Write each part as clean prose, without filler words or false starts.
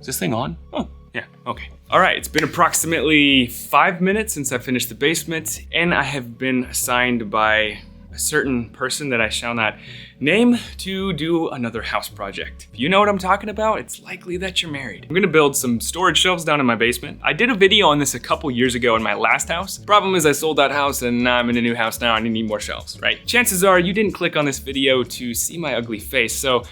Is this thing on? Oh, yeah, okay. All right, it's been approximately 5 minutes since I finished the basement, and I have been assigned by a certain person that I shall not name to do another house project. If you know what I'm talking about, it's likely that you're married. I'm gonna build some storage shelves down in my basement. I did a video on this a couple years ago in my last house. Problem is I sold that house and now I'm in a new house now and I need more shelves, right? Chances are you didn't click on this video to see my ugly face, so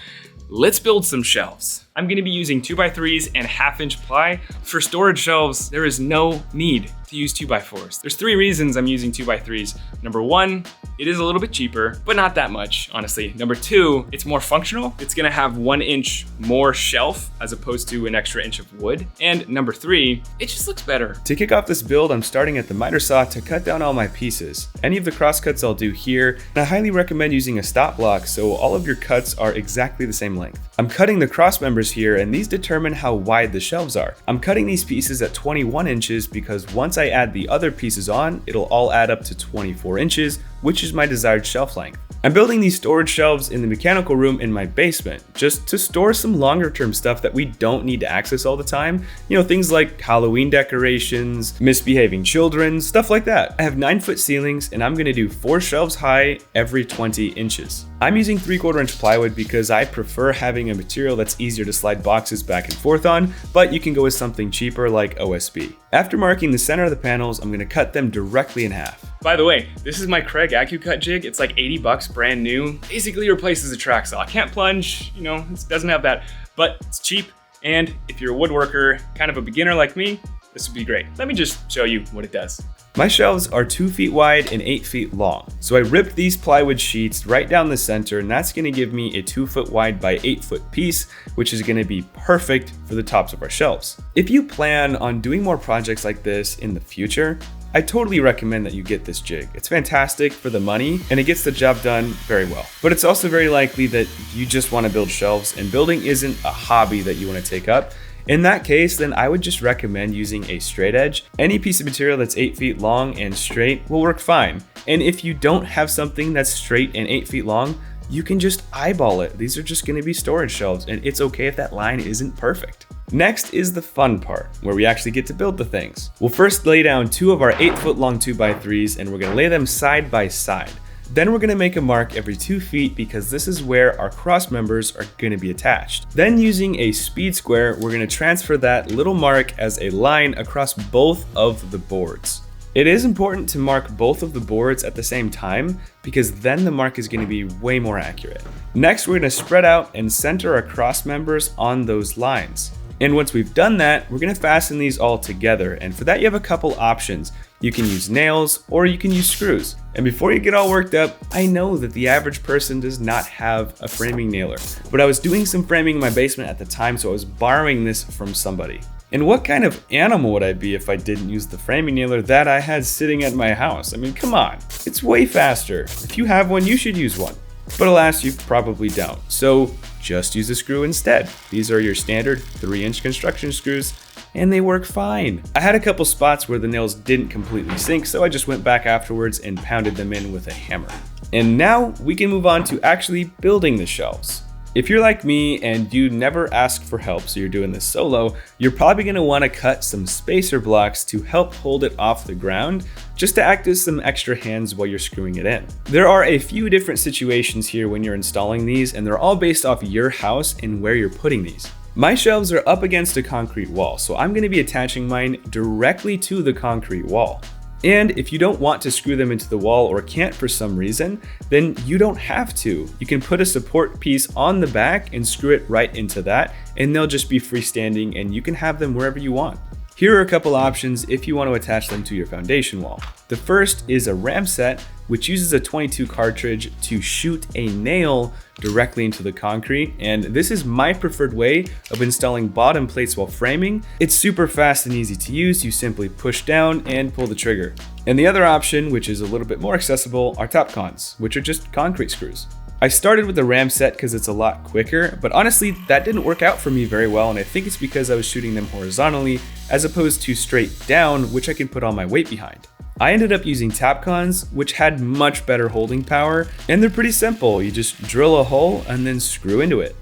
let's build some shelves. I'm gonna be using 2x3s and 1/2-inch ply. For storage shelves, there is no need to use 2x4s. There's 3 reasons I'm using 2x3s. Number 1, it is a little bit cheaper, but not that much, honestly. Number 2, it's more functional. It's gonna have 1 inch more shelf as opposed to an extra inch of wood. And number 3, it just looks better. To kick off this build, I'm starting at the miter saw to cut down all my pieces. Any of the cross cuts I'll do here, and I highly recommend using a stop block so all of your cuts are exactly the same length. I'm cutting the cross members here, and these determine how wide the shelves are. I'm cutting these pieces at 21 inches because once I add the other pieces on, it'll all add up to 24 inches, which is my desired shelf length. I'm building these storage shelves in the mechanical room in my basement, just to store some longer term stuff that we don't need to access all the time. You know, things like Halloween decorations, misbehaving children, stuff like that. I have 9-foot ceilings and I'm gonna do 4 shelves high every 20 inches. I'm using 3/4 inch plywood because I prefer having a material that's easier to slide boxes back and forth on, but you can go with something cheaper like OSB. After marking the center of the panels, I'm gonna cut them directly in half. By the way, this is my Craig AccuCut jig. It's like 80 bucks, brand new. Basically replaces a track saw. Can't plunge, you know, it doesn't have that, but it's cheap. And if you're a woodworker, kind of a beginner like me, this would be great. Let me just show you what it does. My shelves are 2 feet wide and 8 feet long. So I ripped these plywood sheets right down the center, and that's gonna give me a 2 foot wide by 8 foot piece, which is gonna be perfect for the tops of our shelves. If you plan on doing more projects like this in the future, I totally recommend that you get this jig. It's fantastic for the money and it gets the job done very well. But it's also very likely that you just want to build shelves and building isn't a hobby that you want to take up. In that case, then I would just recommend using a straight edge. Any piece of material that's 8 feet long and straight will work fine. And if you don't have something that's straight and 8 feet long, you can just eyeball it. These are just going to be storage shelves and it's okay if that line isn't perfect. Next is the fun part, where we actually get to build the things. We'll first lay down 2 of our 8-foot long 2x3s and we're gonna lay them side by side. Then we're gonna make a mark every 2 feet because this is where our cross members are gonna be attached. Then using a speed square, we're gonna transfer that little mark as a line across both of the boards. It is important to mark both of the boards at the same time because then the mark is going to be way more accurate. Next, we're going to spread out and center our cross members on those lines. And once we've done that, we're going to fasten these all together. And for that, you have a couple options. You can use nails or you can use screws. And before you get all worked up, I know that the average person does not have a framing nailer, but I was doing some framing in my basement at the time, so I was borrowing this from somebody. And what kind of animal would I be if I didn't use the framing nailer that I had sitting at my house? I mean, come on, it's way faster. If you have one, you should use one. But alas, you probably don't. So just use a screw instead. These are your standard 3-inch construction screws, and they work fine. I had a couple spots where the nails didn't completely sink, so I just went back afterwards and pounded them in with a hammer. And now we can move on to actually building the shelves. If you're like me and you never ask for help, so you're doing this solo, you're probably gonna wanna cut some spacer blocks to help hold it off the ground, just to act as some extra hands while you're screwing it in. There are a few different situations here when you're installing these, and they're all based off your house and where you're putting these. My shelves are up against a concrete wall, so I'm gonna be attaching mine directly to the concrete wall. And if you don't want to screw them into the wall or can't for some reason, then you don't have to. You can put a support piece on the back and screw it right into that, and they'll just be freestanding and you can have them wherever you want. Here are a couple options if you want to attach them to your foundation wall. The first is a ram set, which uses a 22 cartridge to shoot a nail directly into the concrete, and this is my preferred way of installing bottom plates while framing. It's super fast and easy to use. You simply push down and pull the trigger. And the other option, which is a little bit more accessible, are top cons, which are just concrete screws. I started with the ram set because it's a lot quicker, but honestly, that didn't work out for me very well, and I think it's because I was shooting them horizontally as opposed to straight down, which I can put all my weight behind. I ended up using Tapcons, which had much better holding power, and they're pretty simple. You just drill a hole and then screw into it.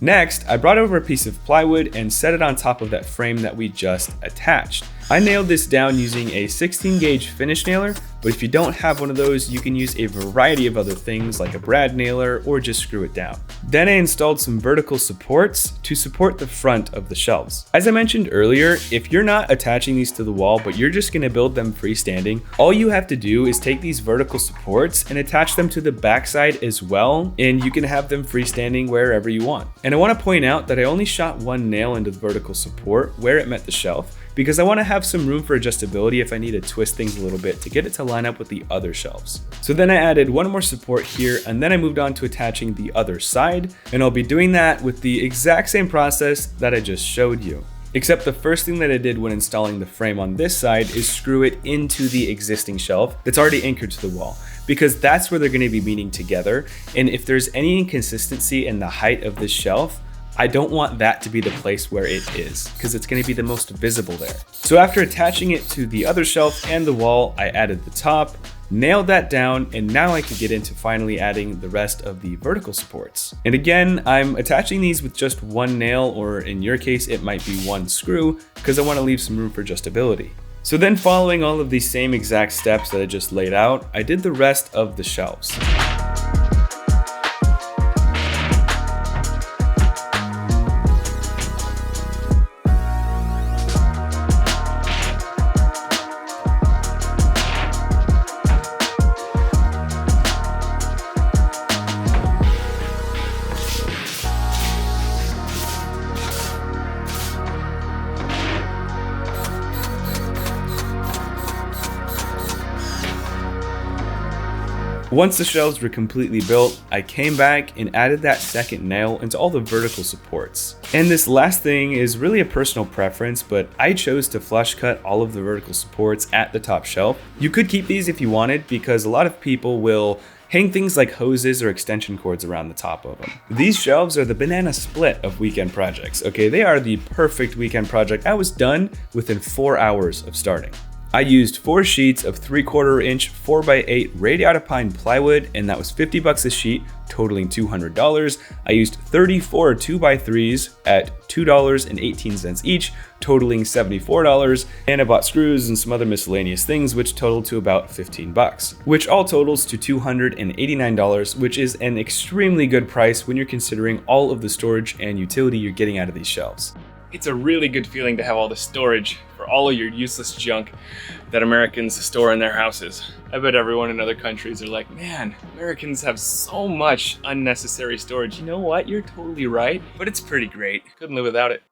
Next, I brought over a piece of plywood and set it on top of that frame that we just attached. I nailed this down using a 16 gauge finish nailer, but if you don't have one of those, you can use a variety of other things like a brad nailer or just screw it down. Then I installed some vertical supports to support the front of the shelves. As I mentioned earlier, if you're not attaching these to the wall, but you're just gonna build them freestanding, all you have to do is take these vertical supports and attach them to the backside as well, and you can have them freestanding wherever you want. And I wanna point out that I only shot one nail into the vertical support where it met the shelf, because I want to have some room for adjustability if I need to twist things a little bit to get it to line up with the other shelves. So then I added one more support here, and then I moved on to attaching the other side, and I'll be doing that with the exact same process that I just showed you. Except the first thing that I did when installing the frame on this side is screw it into the existing shelf that's already anchored to the wall, because that's where they're going to be meeting together. And if there's any inconsistency in the height of this shelf, I don't want that to be the place where it is, because it's going to be the most visible there. So after attaching it to the other shelf and the wall, I added the top, nailed that down, and now I could get into finally adding the rest of the vertical supports. And again, I'm attaching these with just one nail, or in your case, it might be one screw, because I want to leave some room for adjustability. So then, following all of these same exact steps that I just laid out, I did the rest of the shelves. Once the shelves were completely built, I came back and added that second nail into all the vertical supports. And this last thing is really a personal preference, but I chose to flush cut all of the vertical supports at the top shelf. You could keep these if you wanted, because a lot of people will hang things like hoses or extension cords around the top of them. These shelves are the banana split of weekend projects, okay? They are the perfect weekend project. I was done within 4 hours of starting. I used 4 sheets of 3/4 inch 4x8 radiata pine plywood, and that was $50 a sheet, totaling $200. I used 34 2x3s at $2.18 each, totaling $74. And I bought screws and some other miscellaneous things, which totaled to about $15, which all totals to $289, which is an extremely good price when you're considering all of the storage and utility you're getting out of these shelves. It's a really good feeling to have all the storage for all of your useless junk that Americans store in their houses. I bet everyone in other countries are like, man, Americans have so much unnecessary storage. You know what? You're totally right, but it's pretty great. Couldn't live without it.